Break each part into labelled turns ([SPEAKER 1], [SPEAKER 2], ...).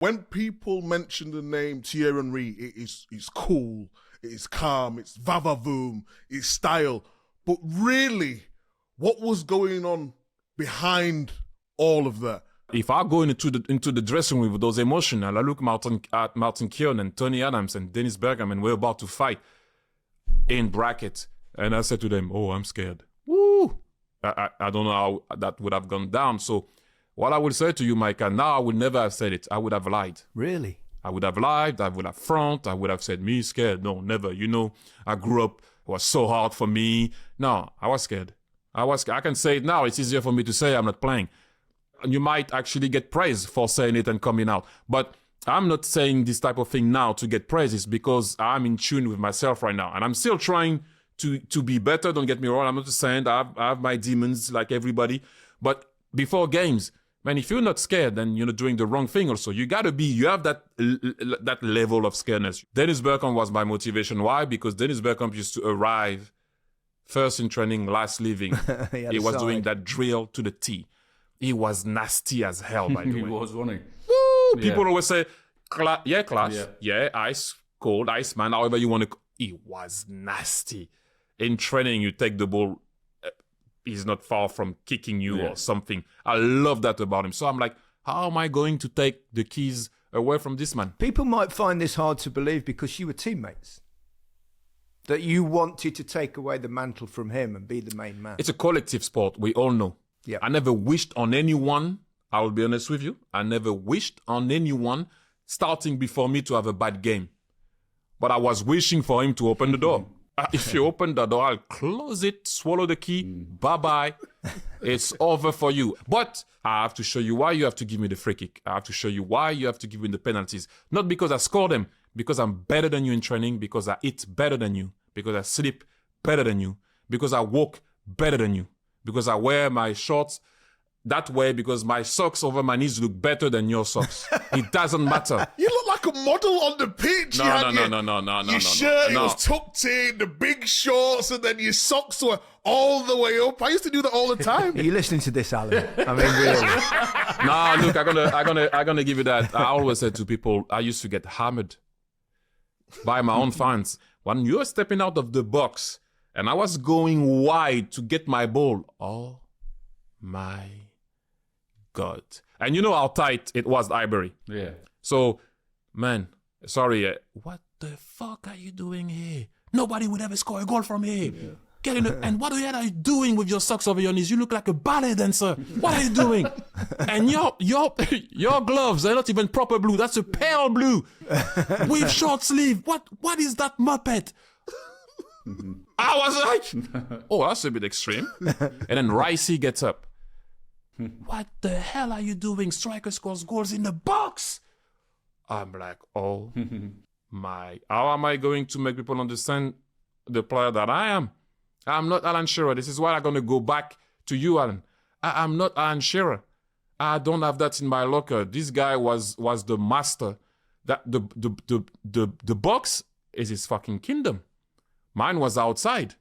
[SPEAKER 1] When people mention the name Thierry Henry, it's cool, it's calm, it's va-va-voom, it's style. But really, what was going on behind all of that?
[SPEAKER 2] If I go into the dressing room with those emotions, and I look at Martin Keown and Tony Adams and Dennis Bergkamp, and we're about to fight in brackets, and I said to them, "Oh, I'm scared." Woo! I don't know how that would have gone down. So, what I will say to you, Micah, now I would never have said it. I would have lied.
[SPEAKER 3] Really?
[SPEAKER 2] I would have lied. I would have front. I would have said, "Me scared." No, never. You know, I grew up. It was so hard for me. No, I was scared. I can say it now. It's easier for me to say I'm not playing. And you might actually get praise for saying it and coming out. But I'm not saying this type of thing now to get praise. It's because I'm in tune with myself right now. And I'm still trying to be better. Don't get me wrong. I'm not saying I have my demons like everybody. But before games, man, if you're not scared, then you're doing the wrong thing also. You have that level of scaredness. Dennis Bergkamp was my motivation. Why? Because Dennis Bergkamp used to arrive first in training, last leaving. he was doing that drill to the T. He was nasty as hell, by the way.
[SPEAKER 4] He was, wasn't he?
[SPEAKER 2] Woo! People always say, class. Yeah, ice, cold, ice man, however you want to. He was nasty. In training, you take the ball, he's not far from kicking you or something. I love that about him. So I'm like, how am I going to take the keys away from this man?
[SPEAKER 3] People might find this hard to believe because you were teammates. That you wanted to take away the mantle from him and be the main man.
[SPEAKER 2] It's a collective sport, we all know.
[SPEAKER 3] Yeah.
[SPEAKER 2] I never wished on anyone, I will be honest with you, I never wished on anyone starting before me to have a bad game. But I was wishing for him to open the door. If you open the door, I'll close it, swallow the key, bye-bye. It's over for you. But I have to show you why you have to give me the free kick. I have to show you why you have to give me the penalties. Not because I score them, because I'm better than you in training, because I eat better than you, because I sleep better than you, because I walk better than you, because I wear my shorts that way, because my socks over my knees look better than your socks. It doesn't matter.
[SPEAKER 1] You look like a model on the pitch.
[SPEAKER 2] No.
[SPEAKER 1] Your shirt, it was tucked in, the big shorts, and then your socks were all the way up. I used to do that all the time.
[SPEAKER 3] Are you listening to this, Alan? I mean, really?
[SPEAKER 2] No, look, I'm gonna give you that. I always said to people, I used to get hammered by my own fans. When you're stepping out of the box and I was going wide to get my ball, oh my God. And you know how tight it was, Ivory.
[SPEAKER 4] Yeah.
[SPEAKER 2] So, man, sorry, what the fuck are you doing here? Nobody would ever score a goal from here. Yeah. Get in and what the hell are you doing with your socks over your knees? You look like a ballet dancer. What are you doing? And your gloves are not even proper blue. That's a pale blue with short sleeve. What is that muppet? I was like, oh, that's a bit extreme. And then Ricey gets up. What the hell are you doing? Striker scores goals in the box. I'm like, oh my. How am I going to make people understand the player that I am? I'm not Alan Shearer. This is why I'm going to go back to you, Alan. I'm not Alan Shearer. I don't have that in my locker. This guy was the master. That the box is his fucking kingdom. Mine was outside.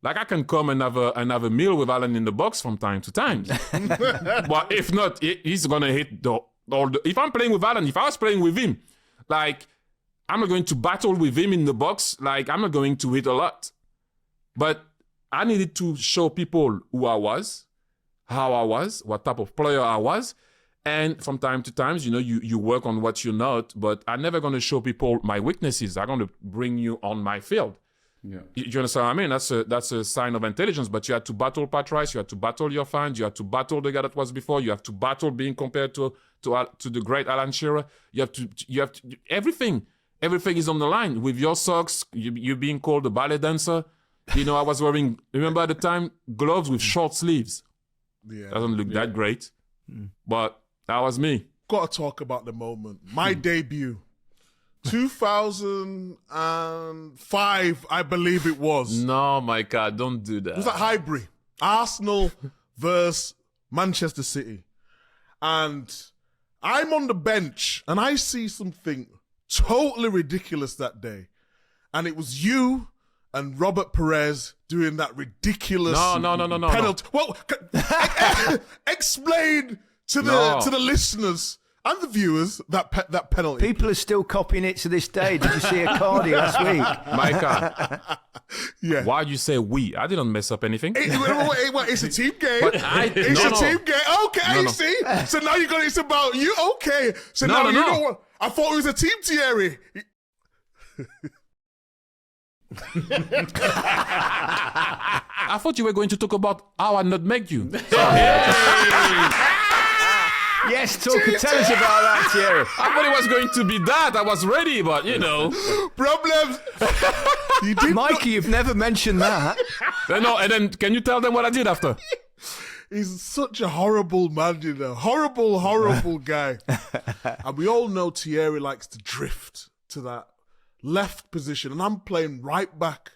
[SPEAKER 2] Like I can come and have a meal with Alan in the box from time to time. But if not, he's gonna hit if I'm playing with Alan, if I was playing with him, like I'm not going to battle with him in the box. Like I'm not going to hit a lot. But I needed to show people who I was, how I was, what type of player I was. And from time to time, you work on what you're not, but I'm never going to show people my weaknesses. I'm going to bring you on my field.
[SPEAKER 4] Yeah.
[SPEAKER 2] You understand what I mean? That's a sign of intelligence, but you had to battle Pat Rice, you had to battle your fans, you had to battle the guy that was before, you have to battle being compared to the great Alan Shearer. You have to everything is on the line. With your socks, you being called a ballet dancer. I was wearing, remember at the time, gloves with short sleeves. Yeah. Doesn't look that great, but that was me.
[SPEAKER 1] Got to talk about the moment. My debut. 2005, I believe it was.
[SPEAKER 2] No, my God, don't do that.
[SPEAKER 1] It was at Highbury. Arsenal versus Manchester City. And I'm on the bench and I see something totally ridiculous that day. And it was you and Robert Perez doing that ridiculous penalty.
[SPEAKER 2] No.
[SPEAKER 1] Well, explain to the listeners and the viewers that penalty.
[SPEAKER 3] People are still copying it to this day. Did you see Icardi last week?
[SPEAKER 2] Micah,
[SPEAKER 1] Yeah.
[SPEAKER 2] why'd you say we? I didn't mess up anything.
[SPEAKER 1] It's a team game.
[SPEAKER 2] But
[SPEAKER 1] It's a team game. Okay, see? So now you got it's about you. Okay. So now you know what? I thought it was a team, Thierry.
[SPEAKER 2] I thought you were going to talk about how I nutmegged you.
[SPEAKER 3] Yes, tell us about that, Thierry.
[SPEAKER 2] I thought it was going to be that. I was ready, but you know.
[SPEAKER 1] Problems. You did
[SPEAKER 3] Mikey, you've never mentioned that.
[SPEAKER 2] No, and then can you tell them what I did after?
[SPEAKER 1] He's such a horrible man, you know. Horrible guy. And we all know Thierry likes to drift to that left position. And I'm playing right back.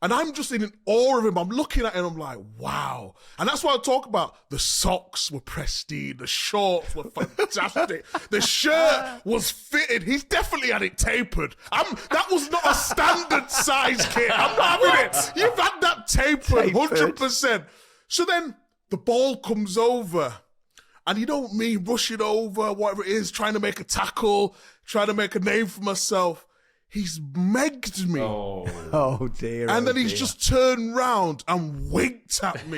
[SPEAKER 1] And I'm just in awe of him. I'm looking at him. I'm like, wow. And that's why I talk about the socks were pristine. The shorts were fantastic. The shirt was fitted. He's definitely had it tapered. That was not a standard size kit. I'm not having it. You've had that tapered. 100%. So then the ball comes over. And you know me rushing over, whatever it is, trying to make a tackle, trying to make a name for myself. He's megged me.
[SPEAKER 3] Oh dear.
[SPEAKER 1] And then he's just turned round and winked at me.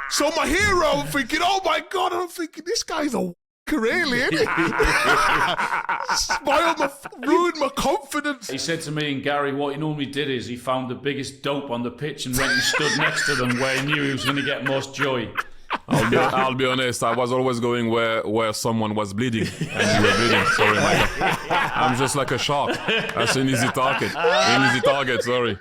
[SPEAKER 1] So my hero, I'm thinking, oh my God, and I'm thinking, this guy's a really, isn't he? Ruined my confidence.
[SPEAKER 4] He said to me and Gary, what he normally did is he found the biggest dope on the pitch and went and stood next to them where he knew he was going to get most joy.
[SPEAKER 2] I'll be honest, I was always going where someone was bleeding. And you were bleeding, sorry, Michael. I'm just like a shark. That's an easy target. Sorry.